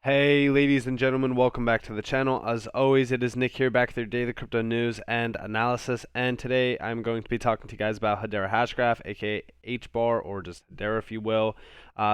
Hey ladies and gentlemen, welcome back to the channel. As always, it is Nick here back with your daily crypto news and analysis, and today I'm going to be talking to you guys about Hedera Hashgraph, aka Hbar, or just Hedera if you will.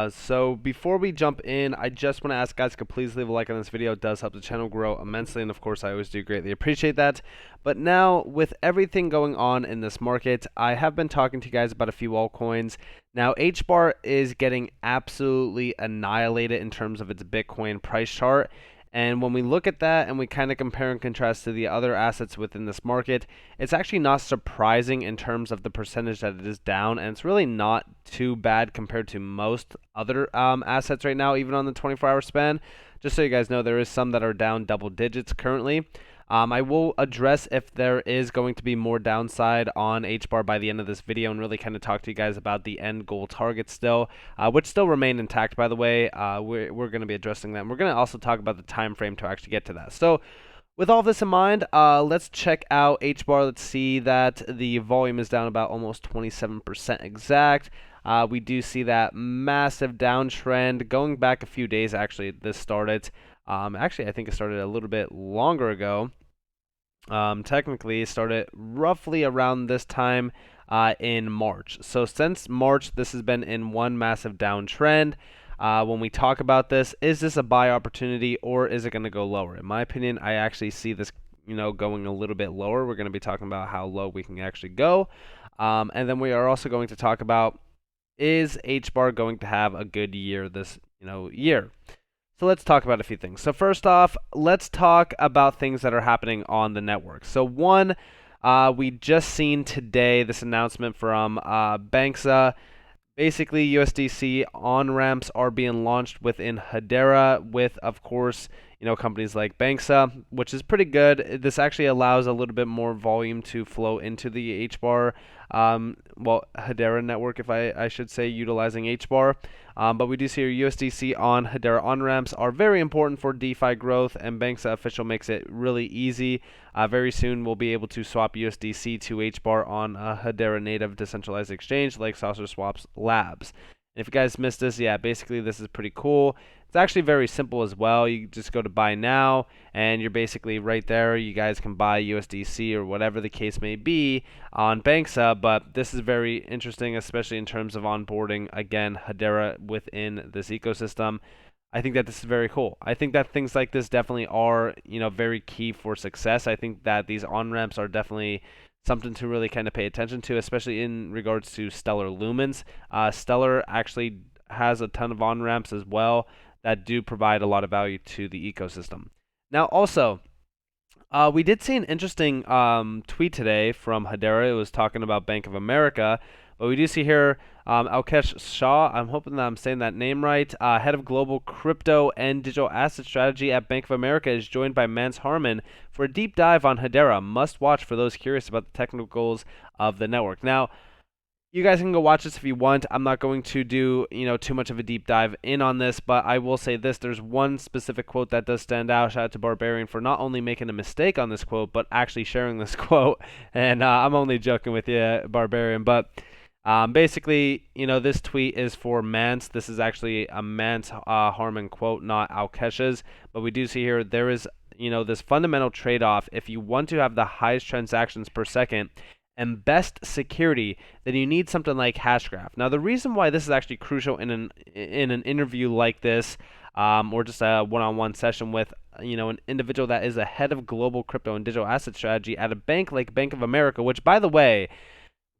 So before we jump in, I just want to ask guys to please leave a like on this video. It does help the channel grow immensely, and of course I always do greatly appreciate that. But now, with everything going on in this market, I have been talking to you guys about a few altcoins. Now, Hbar is getting absolutely annihilated in terms of its Bitcoin price chart. And when we look at that and we kind of compare and contrast to the other assets within this market, it's actually not surprising in terms of the percentage that it is down. And it's really not too bad compared to most other assets right now, even on the 24-hour span. Just so you guys know, there is some that are down double digits currently. I will address if there is going to be more downside on Hbar by the end of this video and really kind of talk to you guys about the end goal target still, which still remain intact, by the way. We're going to be addressing that. And we're going to also talk about the time frame to actually get to that. So with all this in mind, let's check out Hbar. Let's see that the volume is down about almost 27% exact. We do see that massive downtrend going back a few days. Actually, this started. Actually, I think it started a little bit longer ago. Technically, it started roughly around this time in March. So since March, this has been in one massive downtrend. When we talk about this, is this a buy opportunity or is it going to go lower? In my opinion, I actually see this, going a little bit lower. We're going to be talking about how low we can actually go, and then we are also going to talk about, is Hbar going to have a good year this year? So let's talk about a few things. So first off, let's talk about things that are happening on the network. So one, we just seen today this announcement from Banxa. Basically, USDC on-ramps are being launched within Hedera with, of course, companies like Banxa, which is pretty good. This actually allows a little bit more volume to flow into the Hbar, Hedera network, if I should say, utilizing Hbar. But we do see USDC on Hedera on-ramps are very important for DeFi growth, and NCashOfficial makes it really easy. Very soon, we'll be able to swap USDC to Hbar on a Hedera native decentralized exchange like Saucer Swaps Labs. And if you guys missed this, yeah, basically this is pretty cool. It's actually very simple as well. You just go to buy now, and you're basically right there. You guys can buy USDC or whatever the case may be on Banxa, but this is very interesting, especially in terms of onboarding, again, Hedera within this ecosystem. I think that this is very cool. I think that things like this definitely are, very key for success. I think that these on-ramps are definitely something to really kind of pay attention to, especially in regards to Stellar Lumens. Stellar actually has a ton of on-ramps as well that do provide a lot of value to the ecosystem. Now, also, we did see an interesting tweet today from Hedera. It was talking about Bank of America, but we do see here Alkesh Shah, I'm hoping that I'm saying that name right, head of global crypto and digital asset strategy at Bank of America, is joined by Mance Harmon for a deep dive on Hedera. Must watch for those curious about the technicals of the network. Now, you guys can go watch this if you want. I'm not going to do, too much of a deep dive in on this, but I will say this. There's one specific quote that does stand out. Shout out to Barbarian for not only making a mistake on this quote, but actually sharing this quote. And I'm only joking with you, Barbarian. But basically, this tweet is for Mance. This is actually a Mance Harmon quote, not Alkesh's. But we do see here there is, this fundamental trade-off. If you want to have the highest transactions per second and best security, then you need something like Hashgraph. Now, the reason why this is actually crucial in an interview like this, or just a one-on-one session with an individual that is a head of global crypto and digital asset strategy at a bank like Bank of America, which, by the way,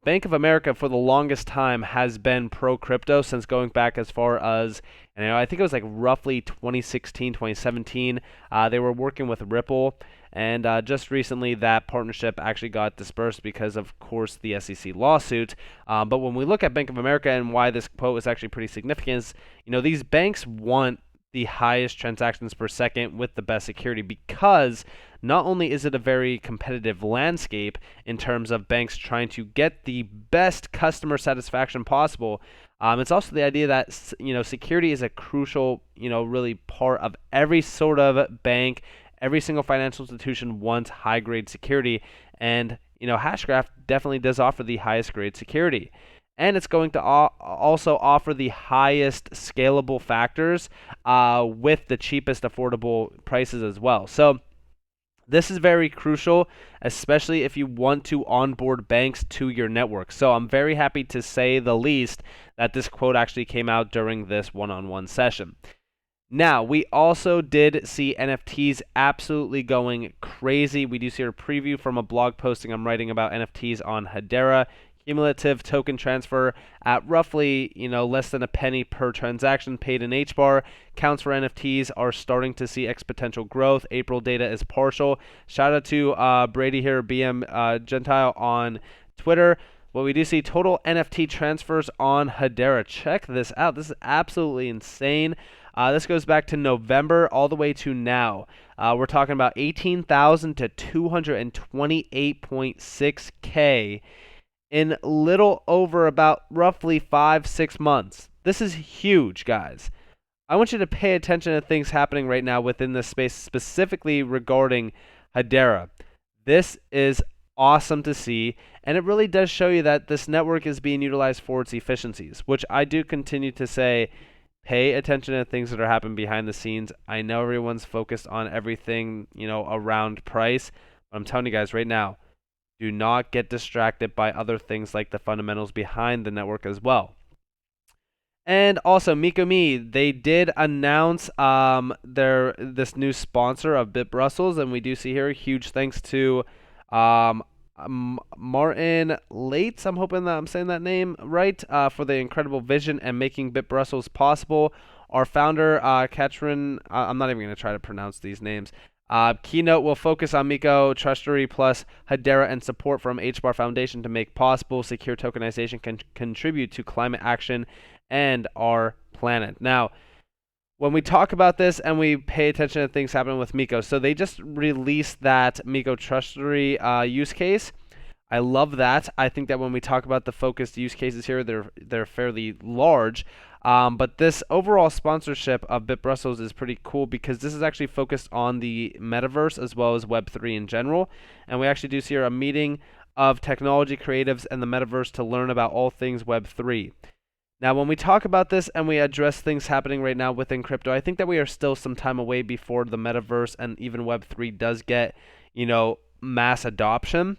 Bank of America for the longest time has been pro-crypto since going back as far as, I think it was like roughly 2016, 2017. They were working with Ripple, and just recently that partnership actually got dispersed because, of course, the SEC lawsuit. But when we look at Bank of America and why this quote is actually pretty significant is, these banks want the highest transactions per second with the best security, because not only is it a very competitive landscape in terms of banks trying to get the best customer satisfaction possible, it's also the idea that security is a crucial really part of every sort of bank. Every single financial institution wants high grade security, and Hashgraph definitely does offer the highest grade security. and it's going to also offer the highest scalable factors with the cheapest affordable prices as well. So this is very crucial, especially if you want to onboard banks to your network. So I'm very happy to say the least that this quote actually came out during this one-on-one session. Now, we also did see NFTs absolutely going crazy. We do see a preview from a blog posting I'm writing about NFTs on Hedera. Cumulative token transfer at roughly, less than a penny per transaction paid in Hbar. Counts for NFTs are starting to see exponential growth. April data is partial. Shout out to Brady here, BM Gentile on Twitter. What we do see, total NFT transfers on Hedera. Check this out. This is absolutely insane. This goes back to November all the way to now. We're talking about 18,000 to 228.6K in little over about roughly 5-6 months. This is huge, guys. I want you to pay attention to things happening right now within this space, specifically regarding Hedera. This is awesome to see, and it really does show you that this network is being utilized for its efficiencies, which I do continue to say, pay attention to things that are happening behind the scenes. I know everyone's focused on everything, around price, but I'm telling you guys right now, do not get distracted by other things like the fundamentals behind the network as well. And also, MikoMe, they did announce this new sponsor of Bit Brussels, and we do see here huge thanks to Martin Lates, I'm hoping that I'm saying that name right, for the incredible vision and making Bit Brussels possible. Our founder, Katrin, I'm not even going to try to pronounce these names. Keynote will focus on Miko, Trustery plus Hedera, and support from Hbar Foundation to make possible secure tokenization can contribute to climate action and our planet. Now, when we talk about this and we pay attention to things happening with Miko, so they just released that Miko Trustery use case. I love that. I think that when we talk about the focused use cases here, they're fairly large. But this overall sponsorship of Bit Brussels is pretty cool because this is actually focused on the Metaverse as well as Web3 in general. And we actually do see here a meeting of technology creatives and the Metaverse to learn about all things Web3. Now, when we talk about this and we address things happening right now within crypto, I think that we are still some time away before the Metaverse and even Web3 does get, mass adoption.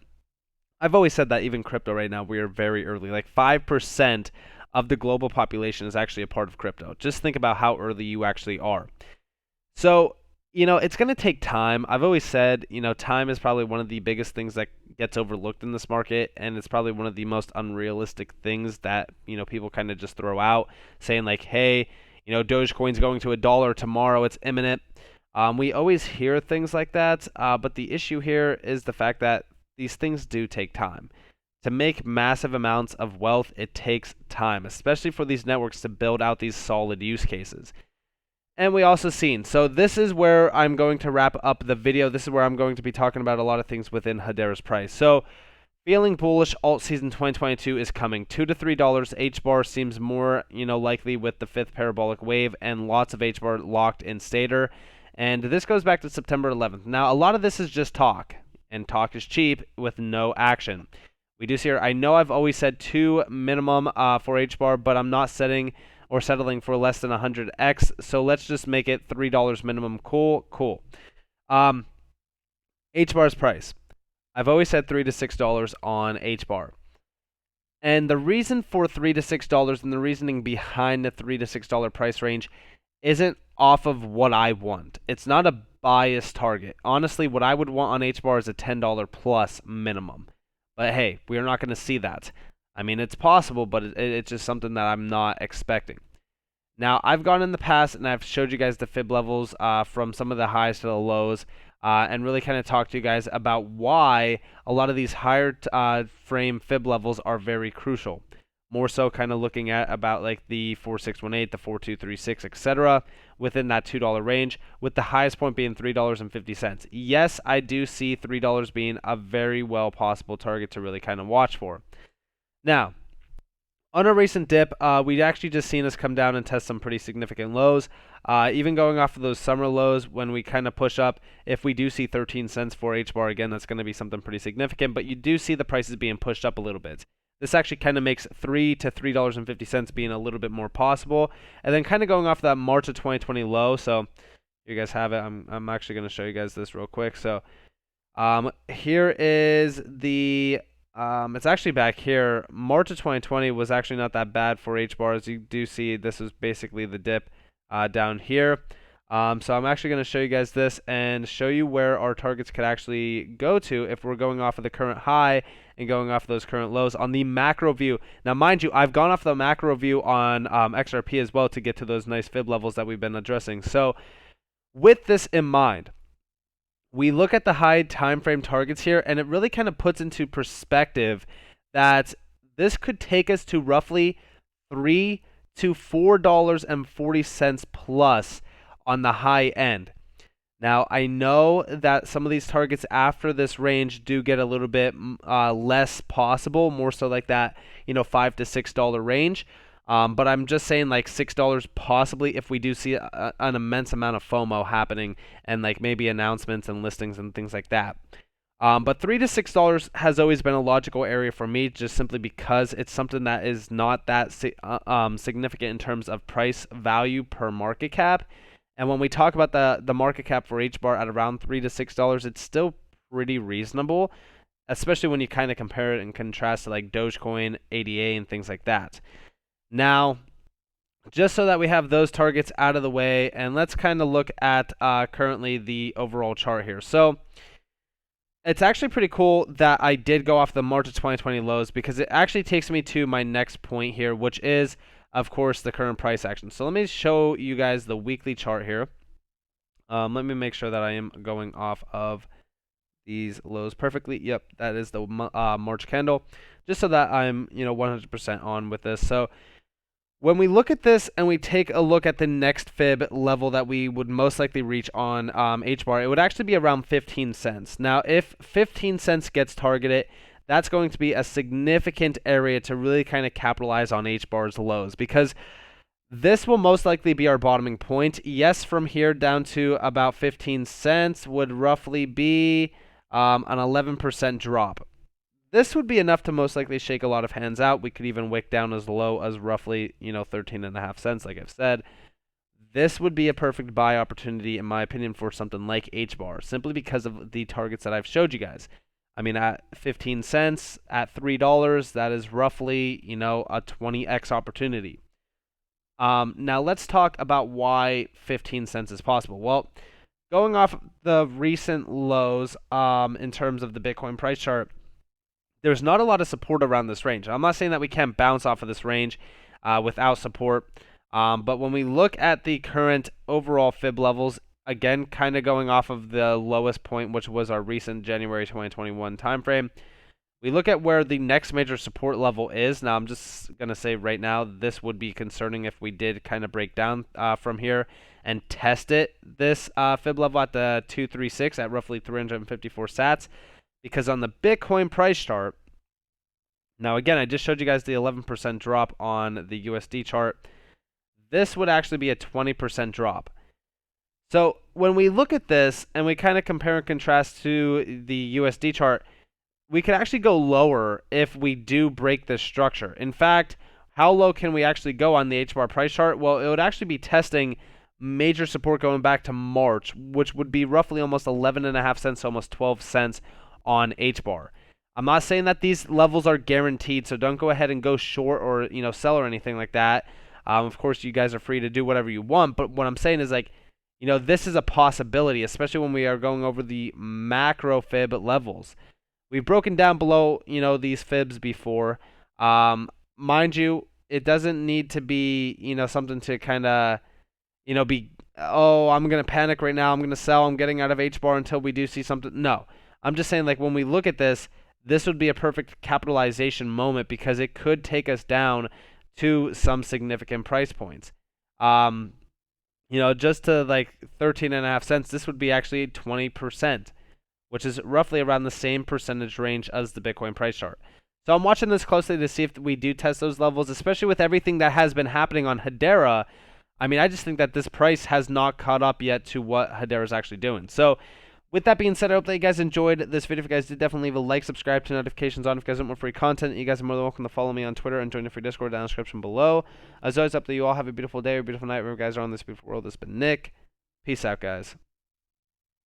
I've always said that even crypto right now, we are very early. Like 5% of the global population is actually a part of crypto. Just think about how early you actually are. So, it's going to take time. I've always said, time is probably one of the biggest things that gets overlooked in this market, and it's probably one of the most unrealistic things that, people kind of just throw out, saying like, hey, Dogecoin's going to $1 tomorrow, it's imminent. We always hear things like that, but the issue here is the fact that these things do take time. To make massive amounts of wealth, it takes time, especially for these networks to build out these solid use cases. And we also seen, so this is where I'm going to wrap up the video. This is where I'm going to be talking about a lot of things within Hedera's price. So, feeling bullish, alt season 2022 is coming. $2 to $3. Hbar seems more, likely with the fifth parabolic wave and lots of Hbar locked in Stater. And this goes back to September 11th. Now, a lot of this is just talk, and talk is cheap with no action. We do see here, I know I've always said 2 minimum for Hbar, but I'm not settling for less than 100x, so let's just make it $3 minimum. Cool. Hbar's price. I've always said $3 to $6 on Hbar. And the reason for $3 to $6 and the reasoning behind the $3 to $6 price range isn't off of what I want. It's not a biased target. Honestly, what I would want on Hbar is a $10 plus minimum. But hey, we're not going to see that. I mean, it's possible, but it's just something that I'm not expecting. Now, I've gone in the past and I've showed you guys the fib levels from some of the highs to the lows and really kind of talked to you guys about why a lot of these higher frame fib levels are very crucial. More so kind of looking at about like the 4618, the 4236, etc. within that $2 range, with the highest point being $3.50. Yes, I do see $3 being a very well possible target to really kind of watch for. Now, on a recent dip, we actually just seen us come down and test some pretty significant lows. Even going off of those summer lows, when we kind of push up, if we do see 13 cents for Hbar again, that's going to be something pretty significant. But you do see the prices being pushed up a little bit. This actually kind of makes $3 to $3.50 being a little bit more possible. And then kind of going off that March of 2020 low. So you guys have it. I'm actually going to show you guys this real quick. So here is the it's actually back here. March of 2020 was actually not that bad for Hbar. As you do see, this is basically the dip down here. So I'm actually going to show you guys this and show you where our targets could actually go to if we're going off of the current high and going off of those current lows on the macro view. Now, mind you, I've gone off the macro view on XRP as well to get to those nice fib levels that we've been addressing. So with this in mind, we look at the high time frame targets here, and it really kind of puts into perspective that this could take us to roughly $3 to $4.40 plus on the high end. Now, I know that some of these targets after this range do get a little bit less possible, more so like that, $5 to $6 range. But I'm just saying like $6 possibly if we do see an immense amount of FOMO happening and like maybe announcements and listings and things like that. But $3 to $6 has always been a logical area for me, just simply because it's something that is not that significant in terms of price value per market cap. And when we talk about the market cap for Hbar at around $3 to $6, it's still pretty reasonable, especially when you kind of compare it and contrast to like Dogecoin, ADA, and things like that. Now, just so that we have those targets out of the way, and let's kind of look at currently the overall chart here. So it's actually pretty cool that I did go off the March of 2020 lows, because it actually takes me to my next point here, which is, of course, the current price action. So let me show you guys the weekly chart here. Let me make sure that I am going off of these lows perfectly. Yep, that is the March candle, just so that I'm 100% on with this. So when we look at this and we take a look at the next fib level that we would most likely reach on Hbar, it would actually be around 15 cents. Now, if 15 cents gets targeted, that's going to be a significant area to really kind of capitalize on Hbar's lows, because this will most likely be our bottoming point. Yes, from here down to about 15 cents would roughly be an 11% drop. This would be enough to most likely shake a lot of hands out. We could even wick down as low as roughly 13.5 cents, like I've said. This would be a perfect buy opportunity, in my opinion, for something like Hbar, simply because of the targets that I've showed you guys. I mean, at 15 cents, at $3, that is roughly, a 20x opportunity. Now, let's talk about why 15 cents is possible. Well, going off the recent lows in terms of the Bitcoin price chart, there's not a lot of support around this range. I'm not saying that we can't bounce off of this range without support, but when we look at the current overall fib levels, again, kind of going off of the lowest point, which was our recent January 2021 timeframe, we look at where the next major support level is. Now, I'm just going to say right now, this would be concerning if we did kind of break down from here and test this fib level at the 236 at roughly 354 sats. Because on the Bitcoin price chart, now again, I just showed you guys the 11% drop on the USD chart. This would actually be a 20% drop. So when we look at this and we kind of compare and contrast to the USD chart, we could actually go lower if we do break this structure. In fact, how low can we actually go on the Hbar price chart? Well, it would actually be testing major support going back to March, which would be roughly almost 11.5 cents, almost 12 cents on Hbar. I'm not saying that these levels are guaranteed, so don't go ahead and go short or sell or anything like that. Of course, you guys are free to do whatever you want, but what I'm saying is this is a possibility, especially when we are going over the macro fib levels. We've broken down below these fibs before. Mind you, it doesn't need to be something to kind of be, oh, I'm gonna panic right now, I'm gonna sell, I'm getting out of Hbar until we do see something. No. I'm just saying, when we look at this, this would be a perfect capitalization moment, because it could take us down to some significant price points. Just to 13.5 cents, this would be actually 20%, which is roughly around the same percentage range as the Bitcoin price chart. So I'm watching this closely to see if we do test those levels, especially with everything that has been happening on Hedera. I mean, I just think that this price has not caught up yet to what Hedera is actually doing. So With that being said, I hope that you guys enjoyed this video. If you guys did, definitely leave a like, subscribe, turn notifications on if you guys want more free content. You guys are more than welcome to follow me on Twitter and join the free Discord down in the description below. As always, I hope that you all have a beautiful day or beautiful night wherever you guys are on this beautiful world. This has been Nick. Peace out, guys.